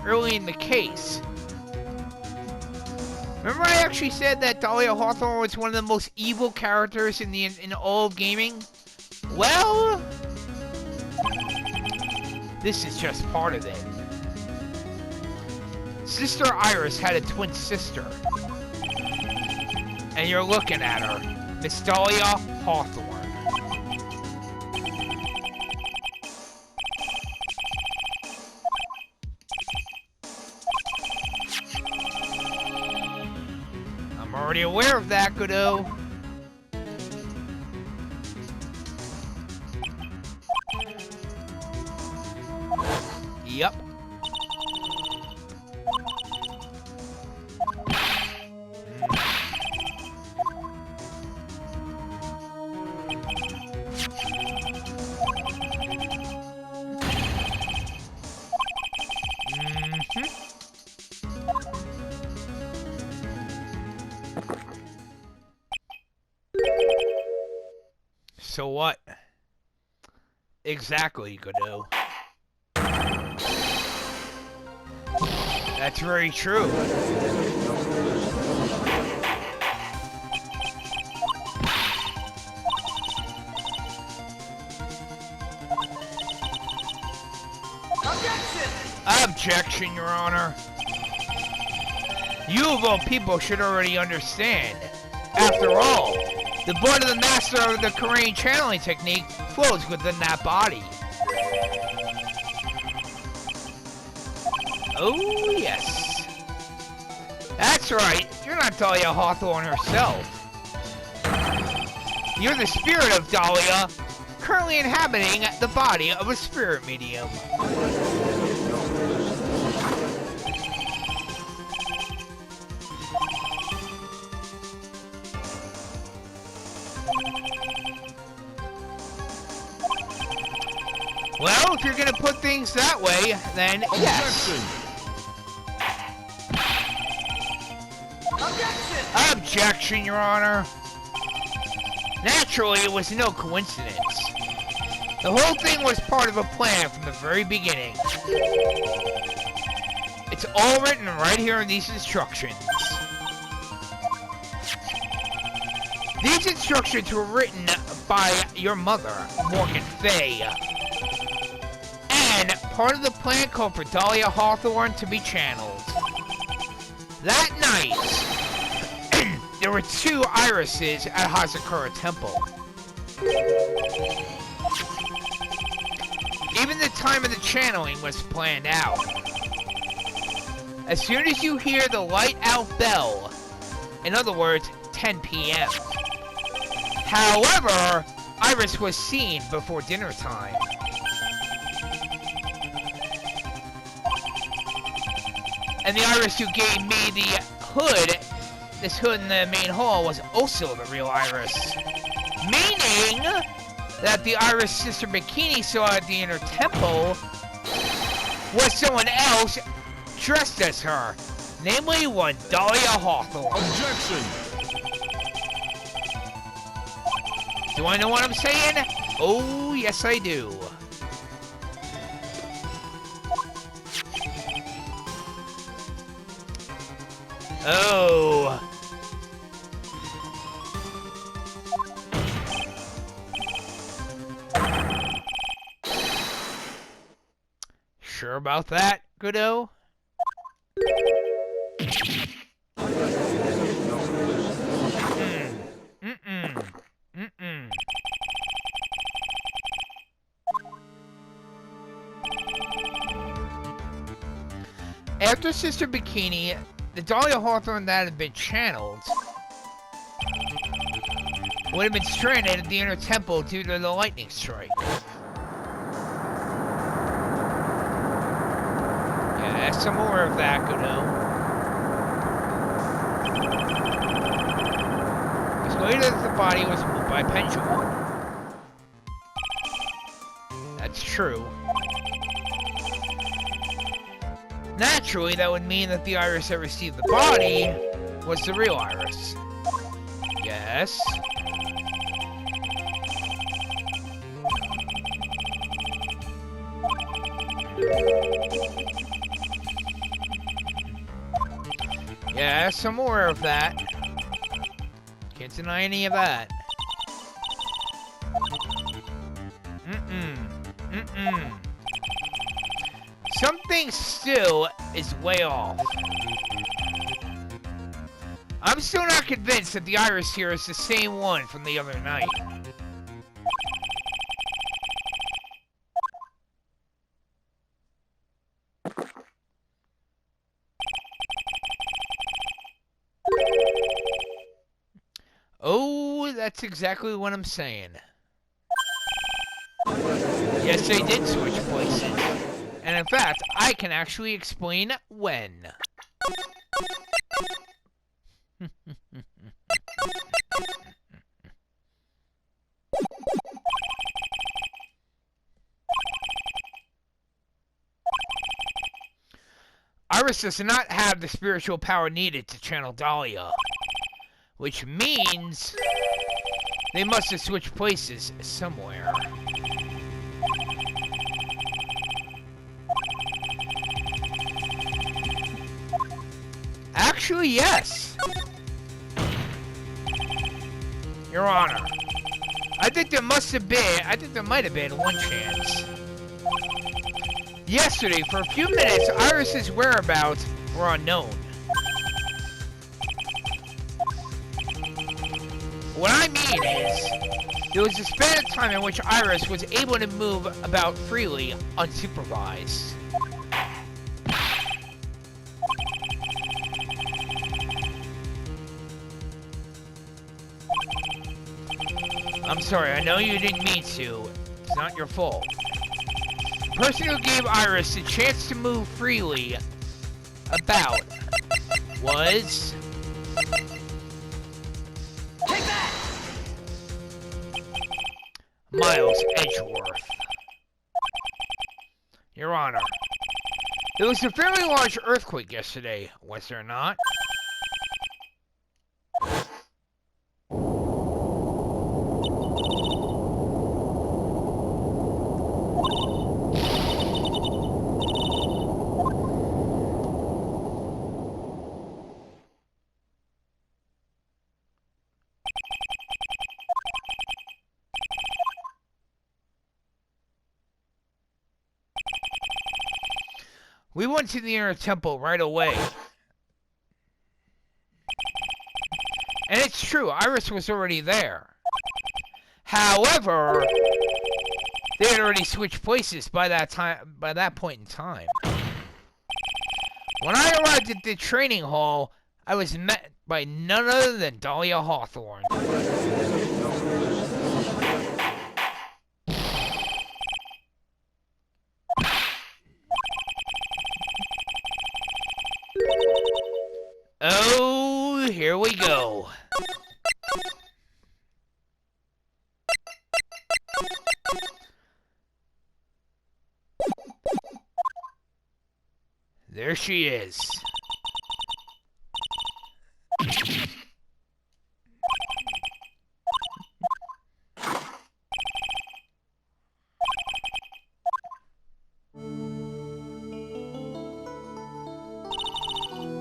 early in the case. Remember I actually said that Dahlia Hawthorne was one of the most evil characters in all of gaming? Well, this is just part of it. Sister Iris had a twin sister. And you're looking at her, Miss Dahlia Hawthorne. I'm already aware of that, Godot. Yep. So what? Exactly, Godot. That's very true. Objection, Your Honor. You of all people should already understand. After all, the blood of the master of the Korean channeling technique flows within that body. Oh, yes. That's right. You're not Dahlia Hawthorne herself. You're the spirit of Dahlia, currently inhabiting the body of a spirit medium. Well, if you're gonna put things that way, then yes. Objection, Your Honor. Naturally, it was no coincidence. The whole thing was part of a plan from the very beginning. It's all written right here in these instructions. These instructions were written by your mother, Morgan Fay. And part of the plan called for Dahlia Hawthorne to be channeled. That night, there were 2 irises at Hazakura Temple. Even the time of the channeling was planned out. As soon as you hear the light out bell, in other words, 10 p.m. However, Iris was seen before dinner time. And the Iris who gave me the hood, this hood in the main hall, was also the real Iris. Meaning that the Iris Sister Bikini saw at the inner temple was someone else dressed as her. Namely, one Dahlia Hawthorne. Objection! Do I know what I'm saying? Oh, yes I do. Oh. Sure about that, Godot? After Sister Bikini, the Dahlia Hawthorne that had been channeled would have been stranded at the inner temple due to the lightning strike. Yes, I'm aware of that, Godot. It's later that the body was moved by pendulum. That's true. Naturally, that would mean that the Iris that received the body was the real Iris. Yes. Yes, I'm aware of that. Can't deny any of that. Something still is way off. I'm still not convinced that the iris here is the same one from the other night. Oh, that's exactly what I'm saying. Yes, they did switch places. And in fact, I can actually explain when. Iris does not have the spiritual power needed to channel Dahlia, which means they must have switched places somewhere. Actually, yes. Your Honor, I think there might have been one chance. Yesterday, for a few minutes, Iris's whereabouts were unknown. What I mean is, there was a span of time in which Iris was able to move about freely, unsupervised. I'm sorry, I know you didn't mean to. It's not your fault. The person who gave Iris the chance to move freely about was... Take that! Miles Edgeworth. Your Honor, there was a fairly large earthquake yesterday, was there not? We went to the inner temple right away. And it's true, Iris was already there. However, they had already switched places by that point in time. When I arrived at the training hall, I was met by none other than Dahlia Hawthorne. Oh, here we go. There she is.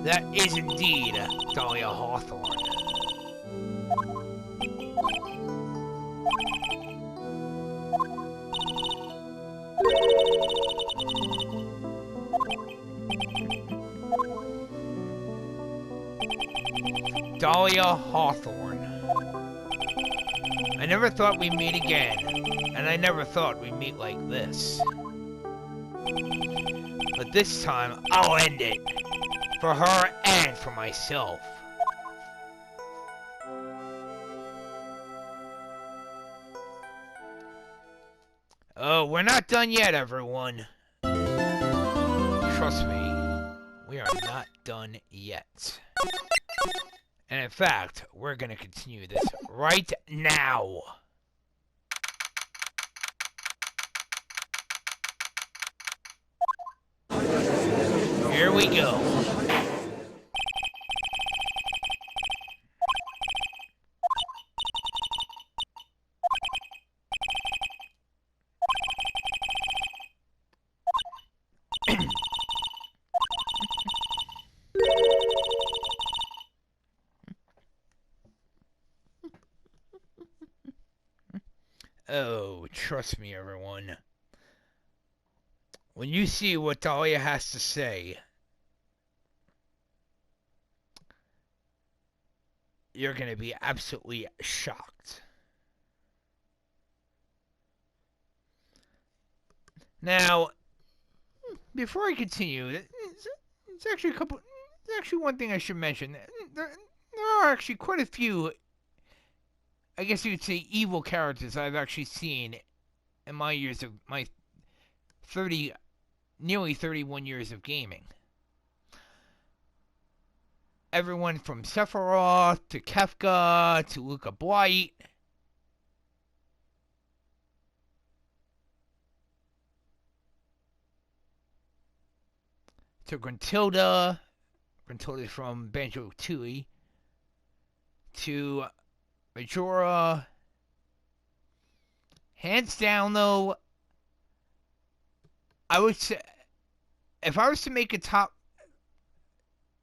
That is indeed Dahlia Hawthorne. Dahlia Hawthorne. I never thought we'd meet again, and I never thought we'd meet like this. But this time, I'll end it. For her and for myself. Oh, we're not done yet, everyone. Trust me, we are not done yet. And in fact, we're gonna continue this right now. Here we go. Oh, trust me, everyone. When you see what Dahlia has to say, you're going to be absolutely shocked. Now, before I continue, it's actually one thing I should mention. There are actually quite a few, I guess you could say, evil characters I've actually seen in my years of my nearly 31 years of gaming. Everyone from Sephiroth to Kefka to Luca Blight. To Gruntilda. Gruntilda's from Banjo-Tooie. To Majora. Hands down, though, I would say, if I was to make a top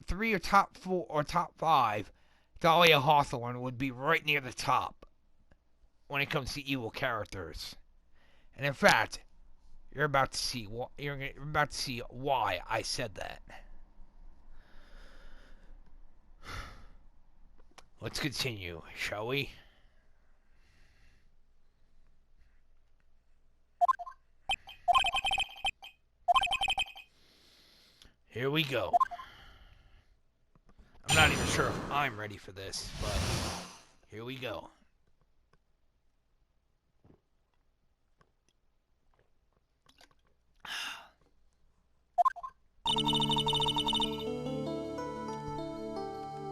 3 or top 4 or top 5, Dahlia Hawthorne would be right near the top when it comes to evil characters. And in fact, you're about to see why I said that. Let's continue, shall we? Here we go. I'm not even sure if I'm ready for this, but here we go.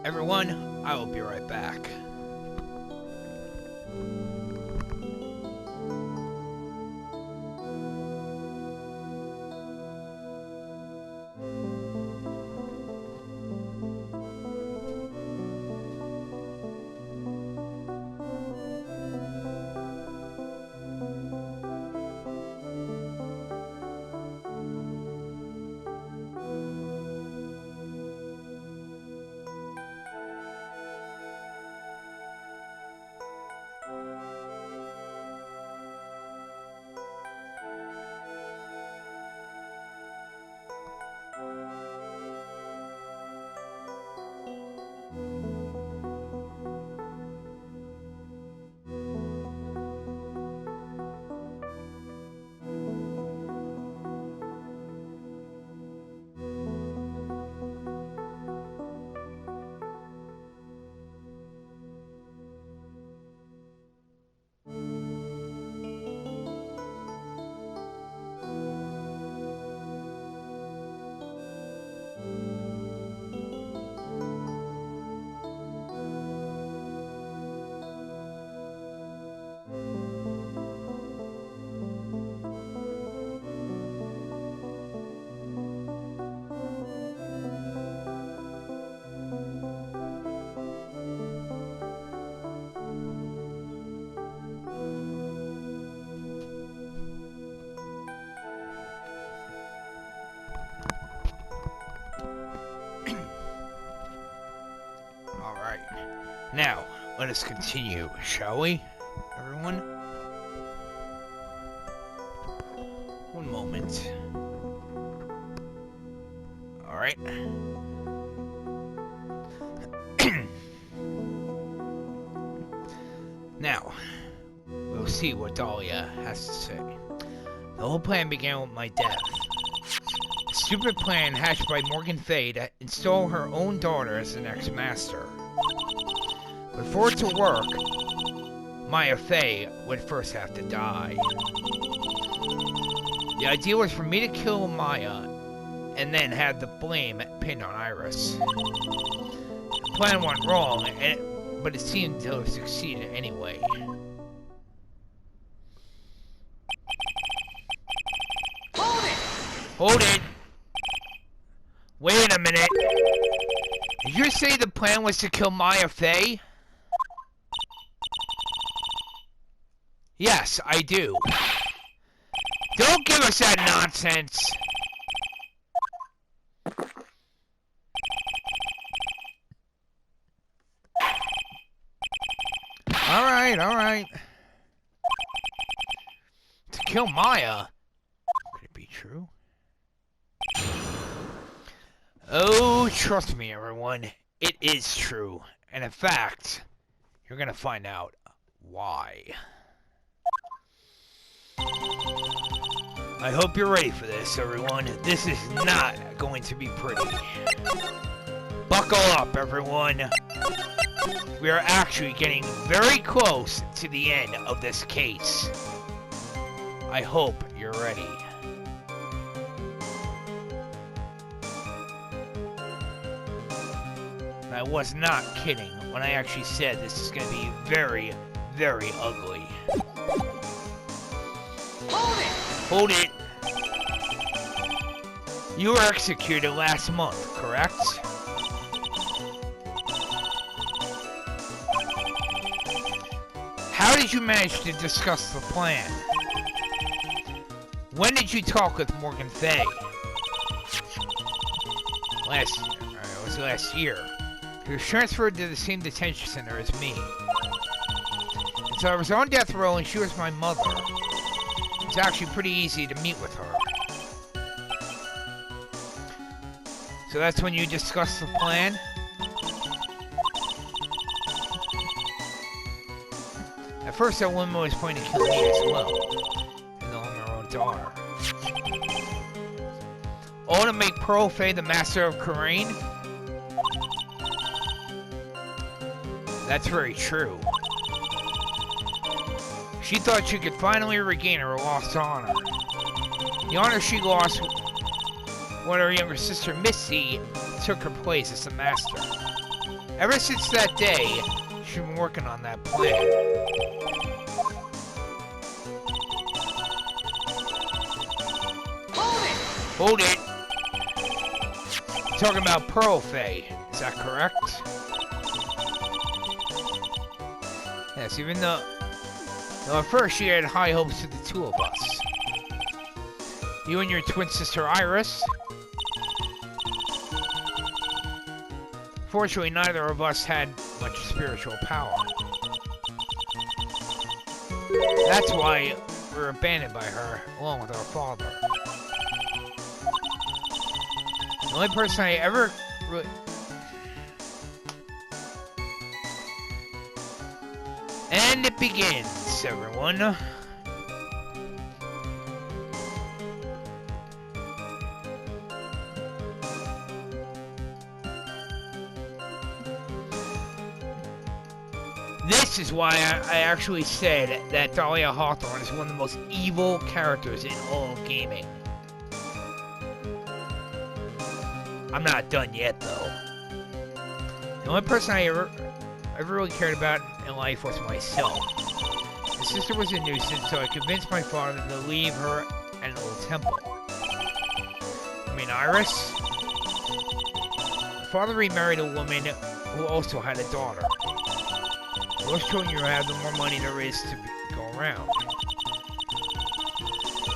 Everyone, I will be right back. Now, let us continue, shall we, everyone? One moment. Alright. Now, we'll see what Dahlia has to say. The whole plan began with my death. A stupid plan hatched by Morgan Fay to install her own daughter as the next master. But for it to work, Maya Fey would first have to die. The idea was for me to kill Maya and then have the blame pinned on Iris. The plan went wrong, but it seemed to have succeeded anyway. Hold it! Hold it! Wait a minute. Did you say the plan was to kill Maya Fey? Yes, I do. Don't give us that nonsense. Alright. kill Maya? Could it be true? Oh, trust me, everyone. It is true. And in fact, you're gonna find out why. I hope you're ready for this, everyone. This is not going to be pretty. Buckle up, everyone. We are actually getting very close to the end of this case. I hope you're ready. And I was not kidding when I actually said this is going to be very, very ugly. Hold it! Hold it. You were executed last month, correct? How did you manage to discuss the plan? When did you talk with Morgan Fay? It was last year. He was transferred to the same detention center as me. And so I was on death row and she was my mother. It's actually pretty easy to meet with her. So that's when you discussed the plan? At first that woman was planning to kill me as well. And on her own daughter. All to make Pearl Fay the master of Karain? That's very true. She thought she could finally regain her lost honor. The honor she lost when her younger sister Missy took her place as the master. Ever since that day, she's been working on that plan. Hold it! You're talking about Pearl Fay, is that correct? Yes, even though at first she had high hopes for the two of us. You and your twin sister Iris. Fortunately, neither of us had much spiritual power. That's why we were abandoned by her, along with our father. The only person I ever really... And it begins, everyone. This is why I actually said that Dahlia Hawthorne is one of the most evil characters in all of gaming. I'm not done yet, though. The only person I ever really cared about in life was myself. My sister was a nuisance, so I convinced my father to leave her at an old temple. I mean, Iris? My father remarried a woman who also had a daughter. The less children you have, the more money there is to go around.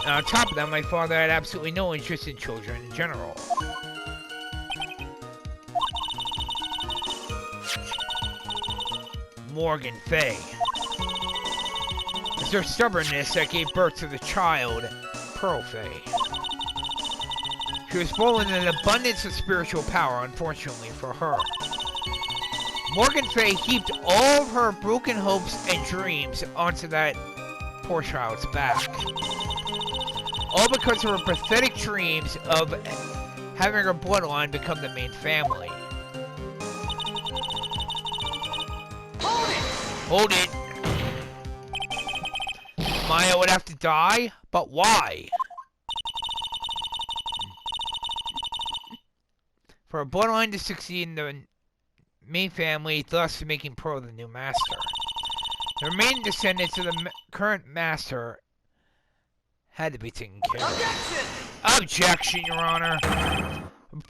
And on top of that, my father had absolutely no interest in children in general. Morgan Fay. It's her stubbornness that gave birth to the child, Pearl Fay. She was born with an abundance of spiritual power, unfortunately for her. Morgan Fay heaped all of her broken hopes and dreams onto that poor child's back. All because of her pathetic dreams of having her bloodline become the main family. Hold it! Maya would have to die? But why? For a bloodline to succeed in the main family, thus making Pearl the new master. The remaining descendants of the current master had to be taken care of. Objection! Objection, Your Honor!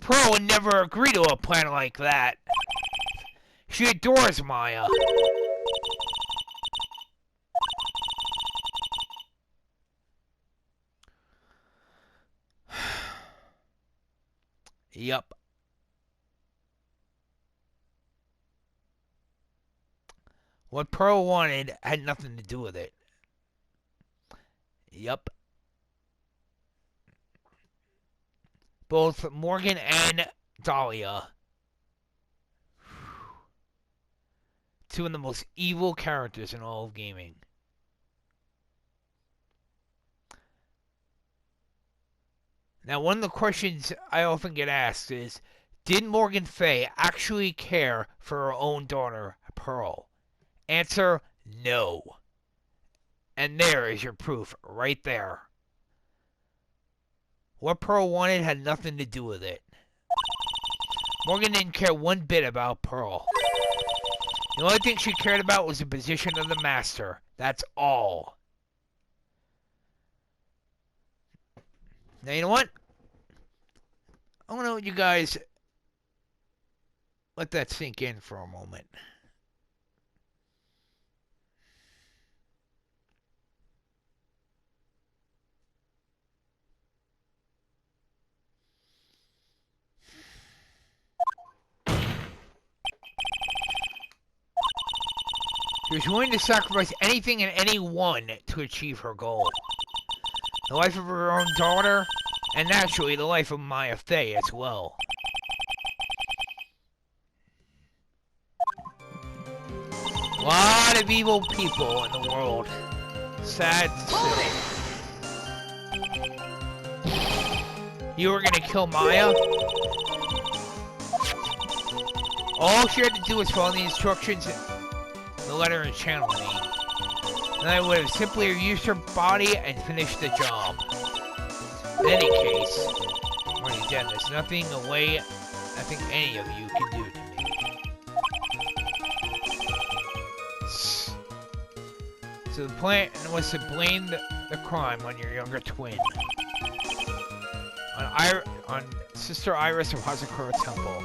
Pearl would never agree to a plan like that. She adores Maya. Yup. What Pearl wanted had nothing to do with it. Yup. both Morgan and Dahlia. Two of the most evil characters in all of gaming. Now, one of the questions I often get asked is, did Morgan Fay actually care for her own daughter, Pearl? Answer, no. And there is your proof, right there. What Pearl wanted had nothing to do with it. Morgan didn't care one bit about Pearl. The only thing she cared about was the position of the master. That's all. Now, you know what? I want to let you guys let that sink in for a moment. She was willing to sacrifice anything and anyone to achieve her goal. The life of her own daughter, and naturally the life of Maya Fey as well. A lot of evil people in the world. Sad to say. You were gonna kill Maya? All she had to do was follow the instructions in the letter and channel me. And I would have simply used her body and finished the job. In any case, I'm already dead. There's nothing any of you can do to me. So the plan was to blame the crime on your younger twin. On Sister Iris of Hazakura Temple.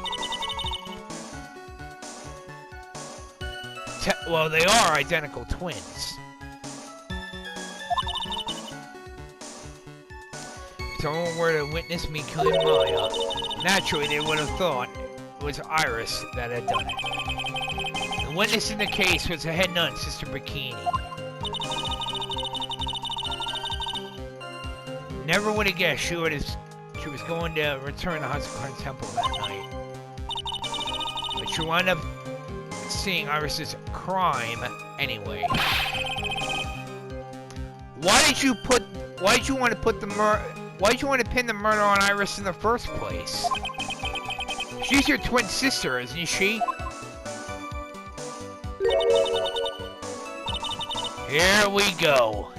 Well, they are identical twins. If someone were to witness me killing Maya, naturally they would have thought it was Iris that had done it. The witness in the case was the head nun, Sister Bikini. Never would have guessed she was going to return to Hazakura Temple that night. But she wound up seeing Iris's crime anyway. Why did you want to pin the murder on Iris in the first place? She's your twin sister, isn't she? Here we go.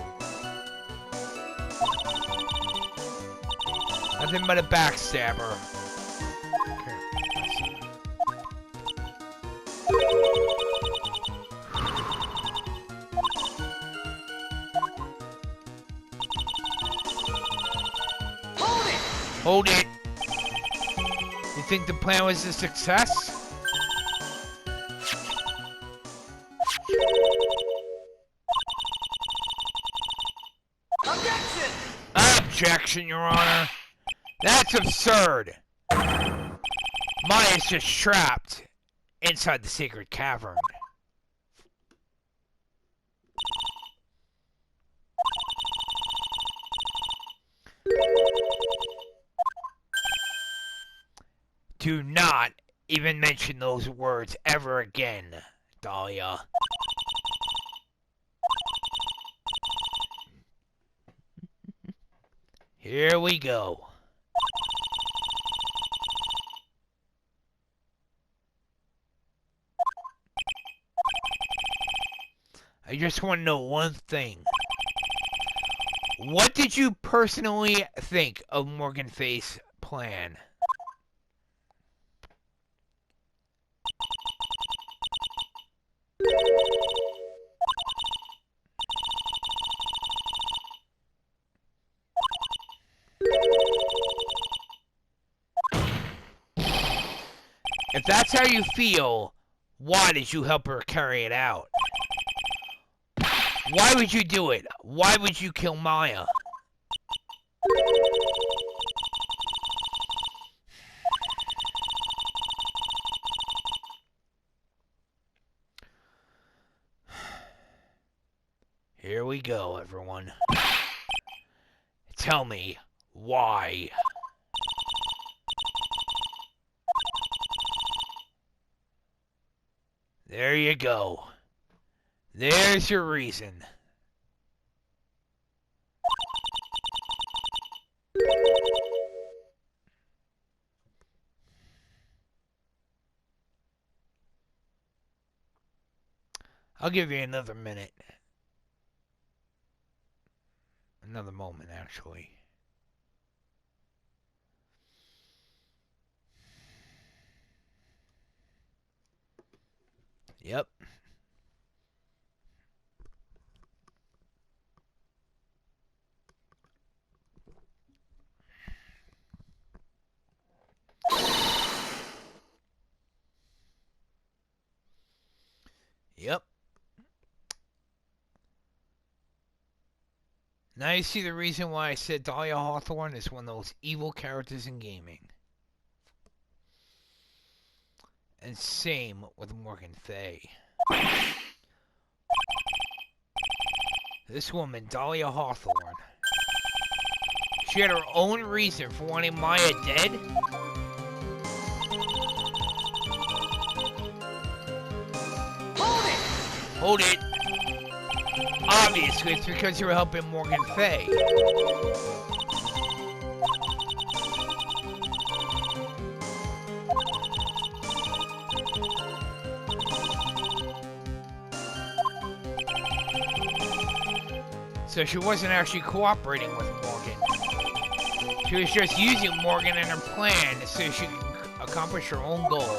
Nothing but a backstabber. Hold it! You think the plan was a success? Objection! Objection, Your Honor. That's absurd. Maya's just trapped inside the secret cavern. Do not even mention those words ever again, Dahlia. Here we go. I just want to know one thing. What did you personally think of Morgan Fay's plan? If that's how you feel, why did you help her carry it out? Why would you do it? Why would you kill Maya? Here we go, everyone. Tell me why. There you go. There's your reason. I'll give you another minute. Another moment, actually. Yep. Yep. Now you see the reason why I said Dahlia Hawthorne is one of those evil characters in gaming. And same with Morgan Fay. This woman, Dahlia Hawthorne, she had her own reason for wanting Maya dead. Hold it! Hold it. Obviously, it's because you were helping Morgan Fay. So she wasn't actually cooperating with Morgan. She was just using Morgan in her plan so she could accomplish her own goal.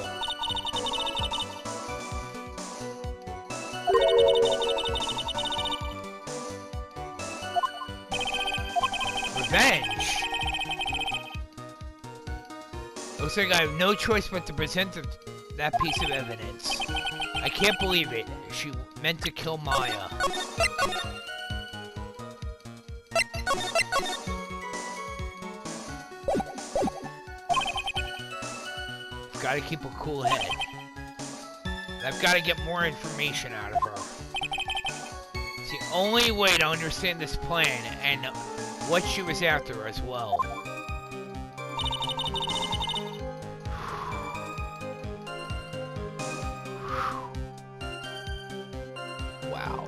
Revenge? Looks like I have no choice but to present that piece of evidence. I can't believe it. She meant to kill Maya. Gotta keep a cool head. I've gotta get more information out of her. It's the only way to understand this plan and what she was after as well. Wow.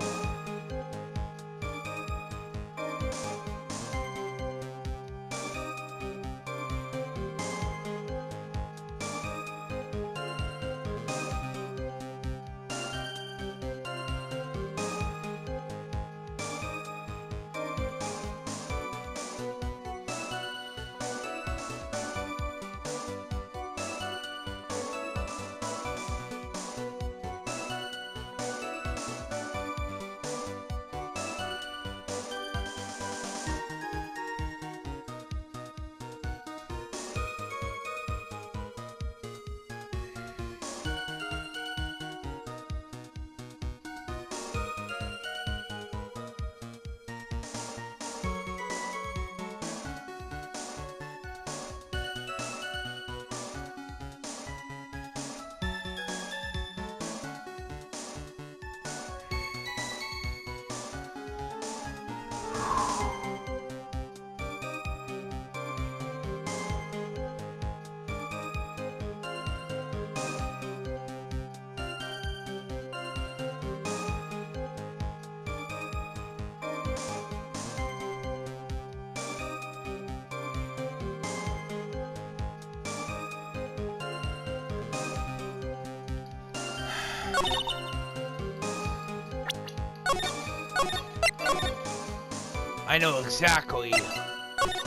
I know exactly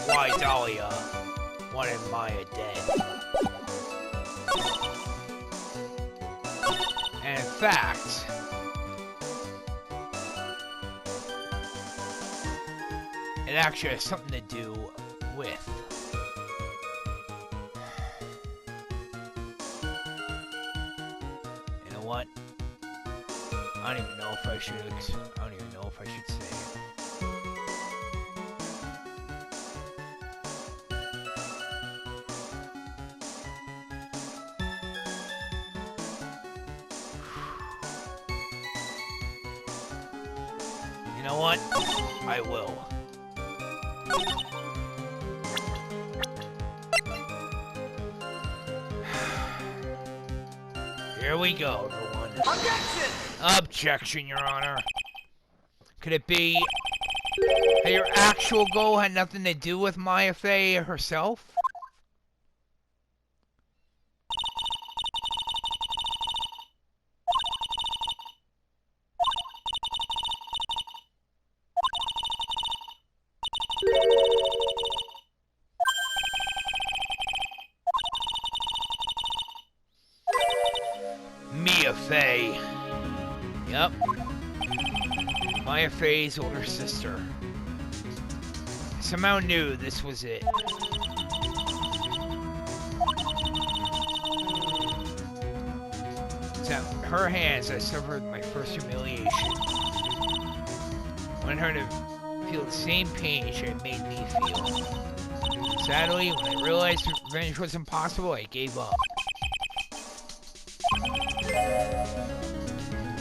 why Dahlia wanted Maya dead. And in fact, it actually has something to do with you know what? I don't even know if I should say it. You know what? I will. Here we go, everyone. Objection! Objection, Your Honor. Could it be that your actual goal had nothing to do with Maya Fey herself? Mia Fey. Yep. Maya Fey's older sister. I somehow knew this was it. It's at her hands I suffered my first humiliation. I wanted her to feel the same pain she had made me feel. Sadly, when I realized revenge was impossible, I gave up.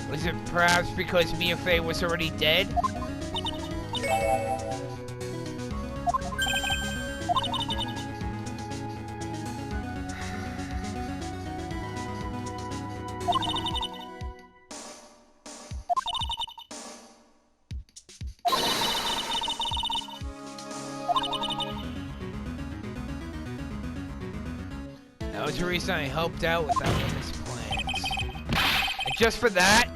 Was it perhaps because Mia Fey was already dead? That was the reason I helped out with that woman's plans. And just for that,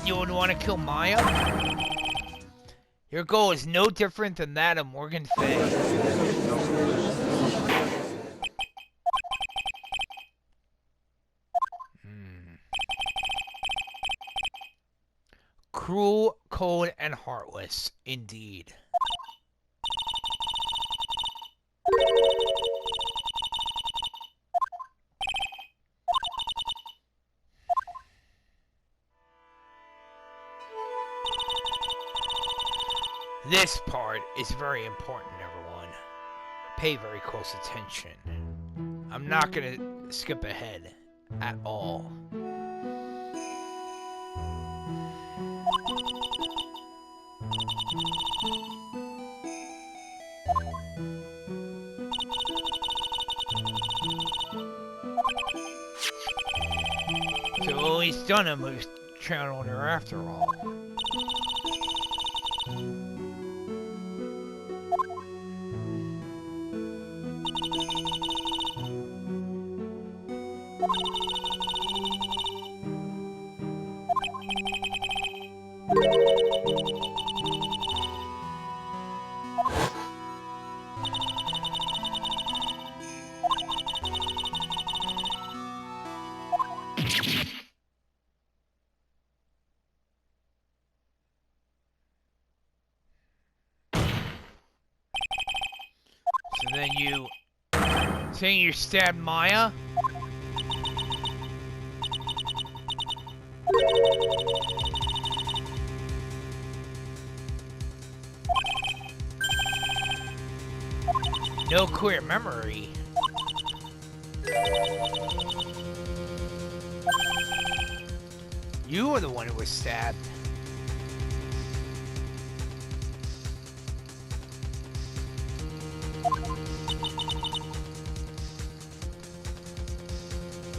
you would want to kill Maya? Your goal is no different than that of Morgan Fey. Cruel, cold, and heartless, indeed. This part is very important, everyone. Pay very close attention. I'm not gonna skip ahead at all. So at least Dunham was channeling her after all. So then you saying you stabbed Maya? No clear memory. You were the one who was stabbed.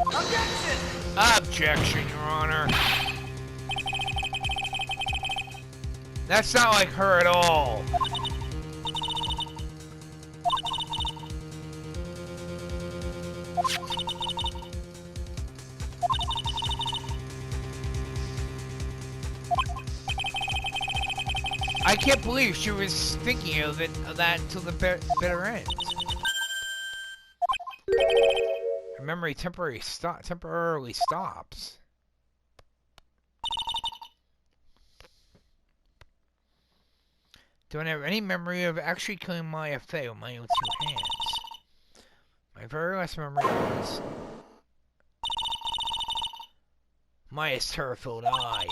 Objection! Objection, Your Honor. That's not like her at all. I can't believe she was thinking of that until the bitter end. Her memory temporarily stops. Don't have any memory of actually killing Maya Fey with my own two hands. My very last memory was Maya's terror-filled eyes.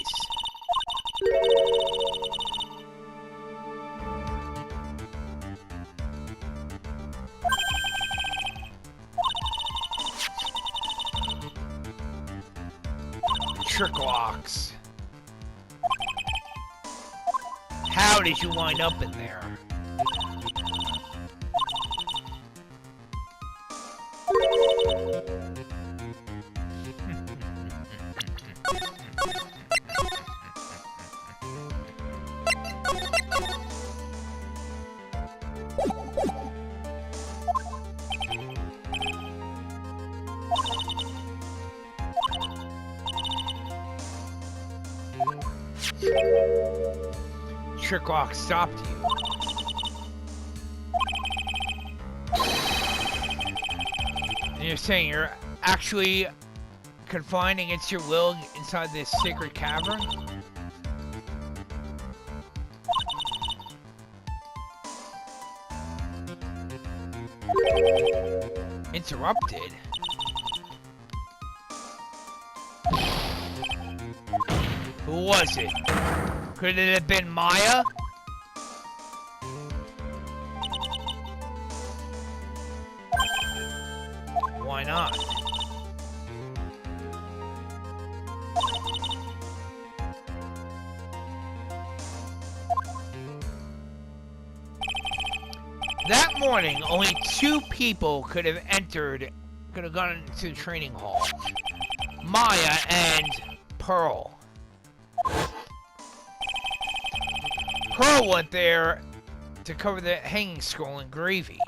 Trick locks. How did you wind up in there? electric lock stopped you. And you're saying you're actually confined against your will inside this sacred cavern? Interrupted? Who was it? Could it have been Maya? Why not? That morning, only 2 people could have gone into the training hall. Maya and Pearl. Pearl went there to cover the hanging scroll in gravy.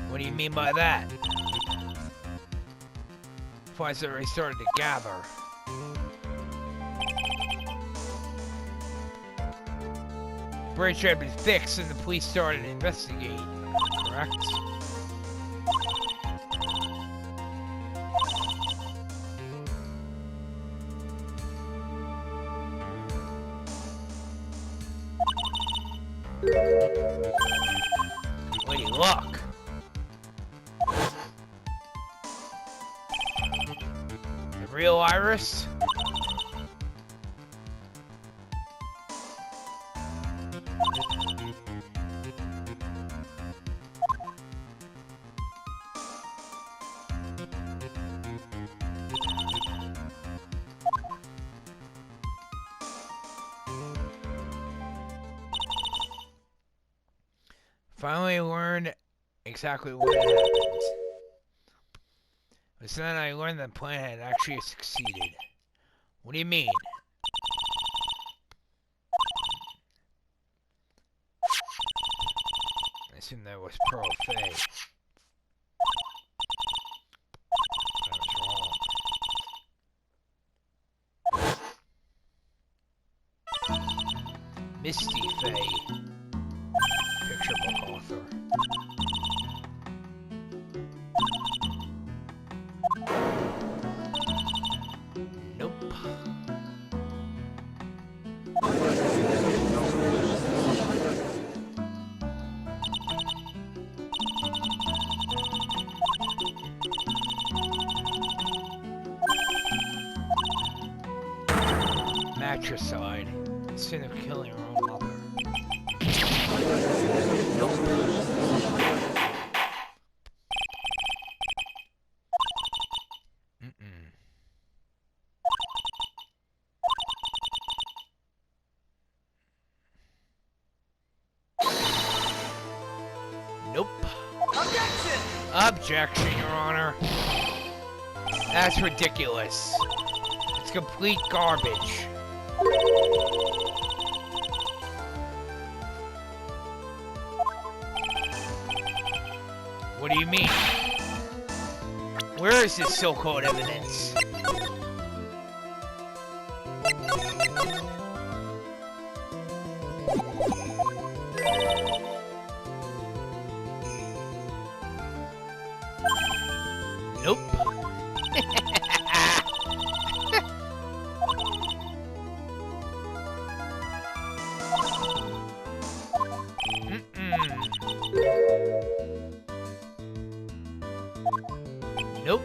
What do you mean by that? Flies already started to gather. Bridge had been fixed and the police started to investigate, correct? Lady Luck. The real Iris? Finally learned exactly what had happened. But then I learned the plan had actually succeeded. What do you mean? I assume that was Pearl Fay. I was wrong. Misty Fay. Picture book author. Nope. Matricide. Sin of killing her own mother. Nope. Nope. Objection! Objection, Your Honor. That's ridiculous. It's complete garbage. What do you mean? Where is this so-called evidence? Nope. Nope.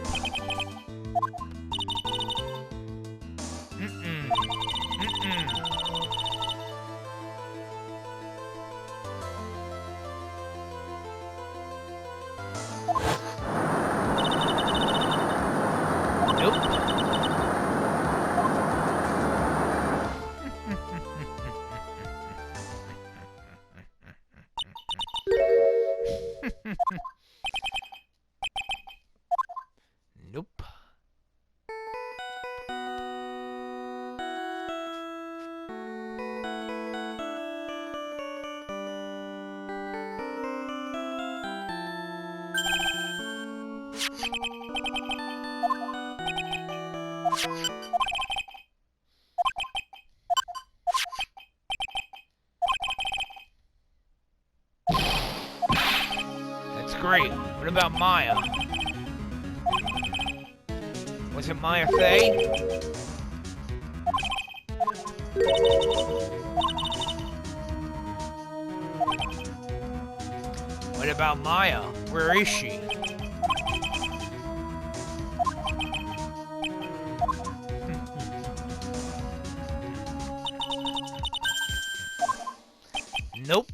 great. What about Maya? Was it Maya Fey? What about Maya? Where is she? Nope.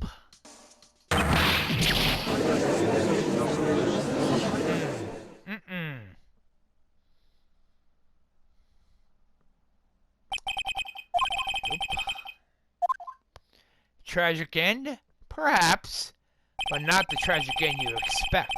Tragic end? Perhaps, but not the tragic end you expect.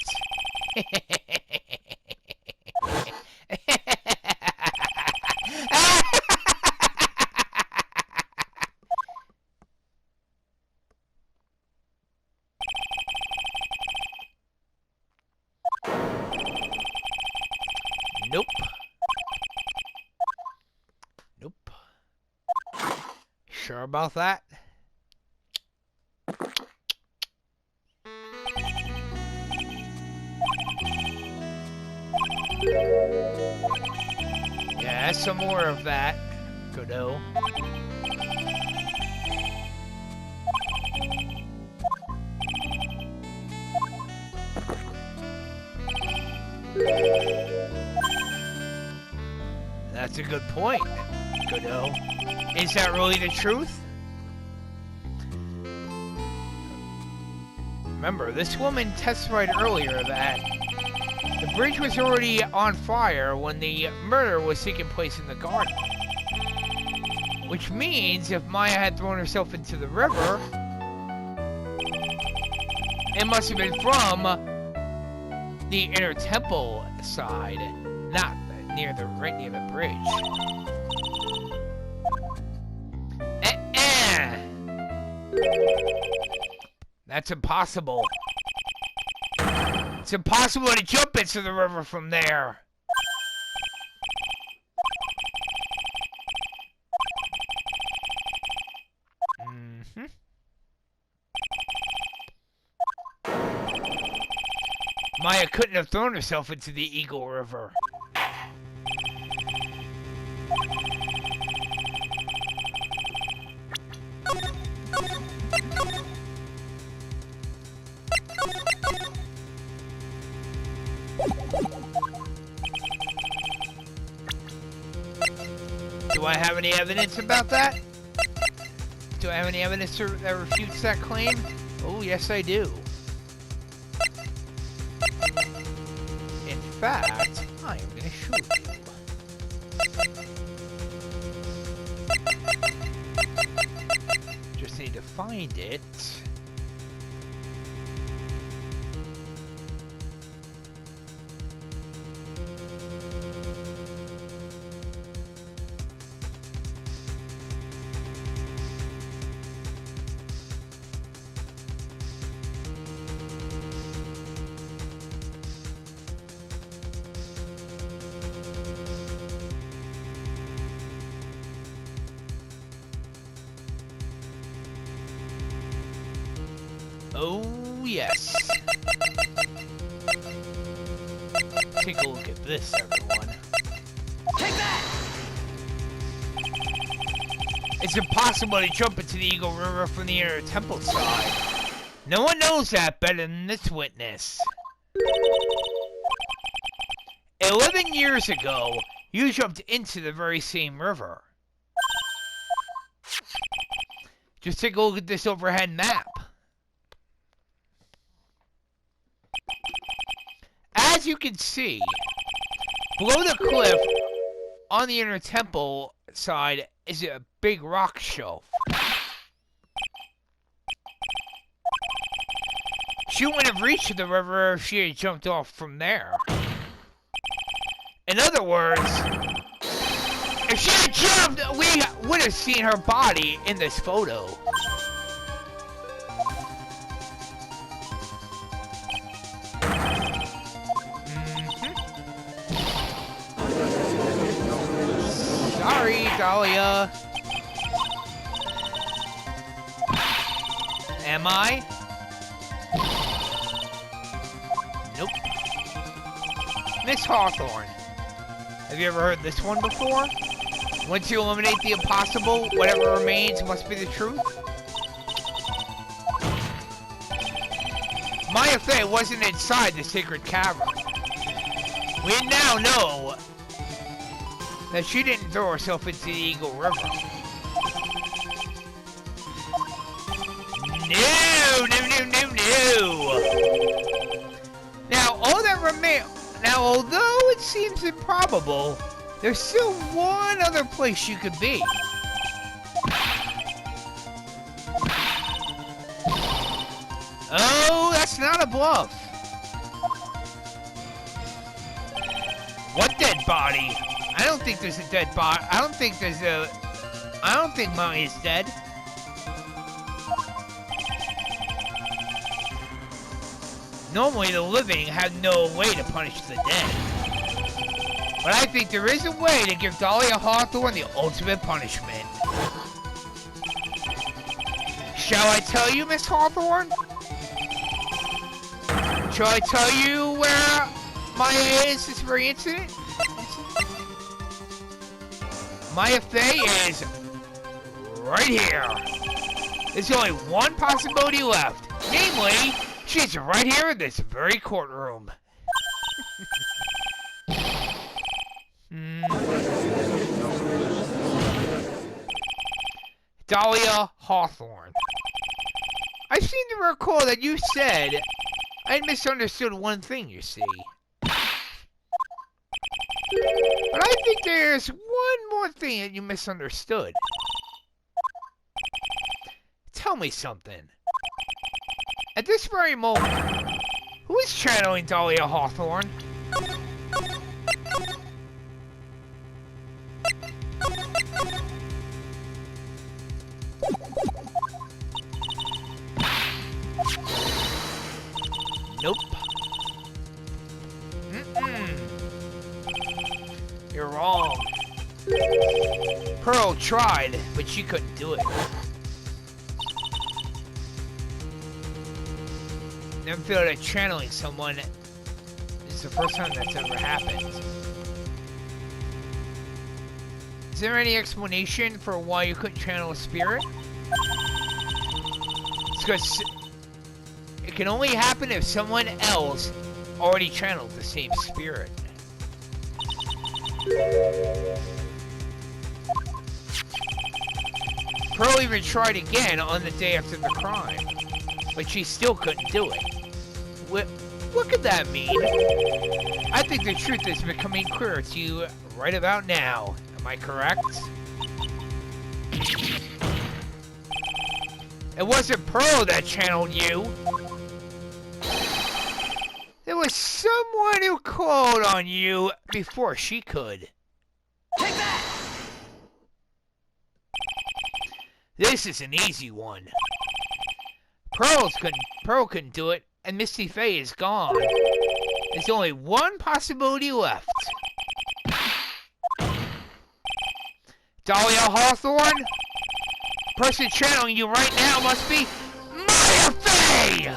Nope. Nope. Sure about that? Yeah, some more of that. Godot. That's a good point, Godot. Is that really the truth? Remember, this woman testified earlier that the bridge was already on fire when the murder was taking place in the garden. Which means if Maya had thrown herself into the river, it must have been from the inner temple side, not right near the bridge. That's impossible. It's impossible to jump into the river from there. Maya couldn't have thrown herself into the Eagle River. Do I have any evidence about that? Do I have any evidence that refutes that claim? Oh, yes I do. In fact, I am going to show you. Just need to find it. Oh, yes. Take a look at this, everyone. Take that! It's impossible to jump into the Eagle River from the inner temple side. No one knows that better than this witness. 11 years ago, you jumped into the very same river. Just take a look at this overhead map. As you can see, below the cliff on the inner temple side is a big rock shelf. She wouldn't have reached the river if she had jumped off from there. In other words, if she had jumped, we would have seen her body in this photo. Sorry, Dahlia. Am I? Nope. Miss Hawthorne. Have you ever heard this one before? Once you eliminate the impossible, whatever remains must be the truth. Maya Fey wasn't inside the sacred cavern. We now know that she didn't throw herself into the Eagle River. No! Now, although it seems improbable, there's still one other place you could be. Oh, that's not a bluff. What dead body? I don't think there's a dead body. I don't think Maya's dead. Normally, the living have no way to punish the dead. But I think there is a way to give Dahlia Hawthorne the ultimate punishment. Shall I tell you, Miss Hawthorne? Shall I tell you where Maya is this very incident? Maya Fey is right here. There's only one possibility left. Namely, she's right here in this very courtroom. Dahlia Hawthorne. I seem to recall that you said I misunderstood one thing, you see. But I think there's one more thing that you misunderstood. Tell me something. At this very moment, who is channeling Dahlia Hawthorne? Nope. You're wrong. Pearl tried, but she couldn't do it. Never feel that channeling someone is the first time that's ever happened. Is there any explanation for why you couldn't channel a spirit? It's because it can only happen if someone else already channeled the same spirit. Pearl even tried again on the day after the crime, but she still couldn't do it. What could that mean? I think the truth is becoming clearer to you right about now. Am I correct? It wasn't Pearl that channeled you. There was someone who called on you before she could. Take that! This is an easy one. Pearl couldn't do it, and Misty Fey is gone. There's only one possibility left. Dahlia Hawthorne? The person channeling you right now must be Maya Fey!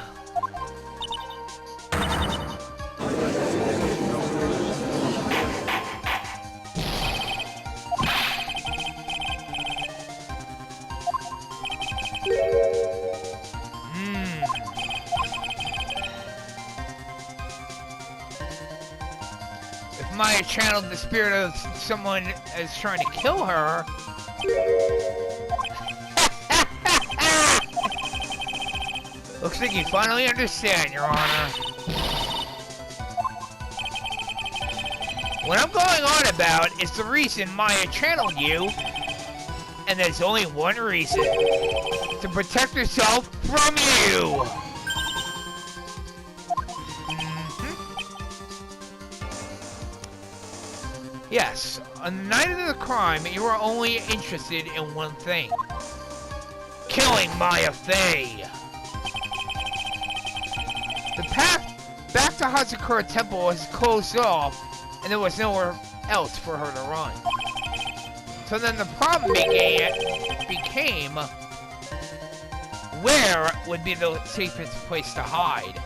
If Maya channeled the spirit of someone as trying to kill her... Looks like you finally understand, Your Honor. What I'm going on about is the reason Maya channeled you, and there's only one reason. To protect herself from you! Yes, on the night of the crime, you were only interested in one thing. Killing Maya Fey! The path back to Hazakura Temple was closed off, and there was nowhere else for her to run. So then the problem became where would be the safest place to hide.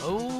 Oh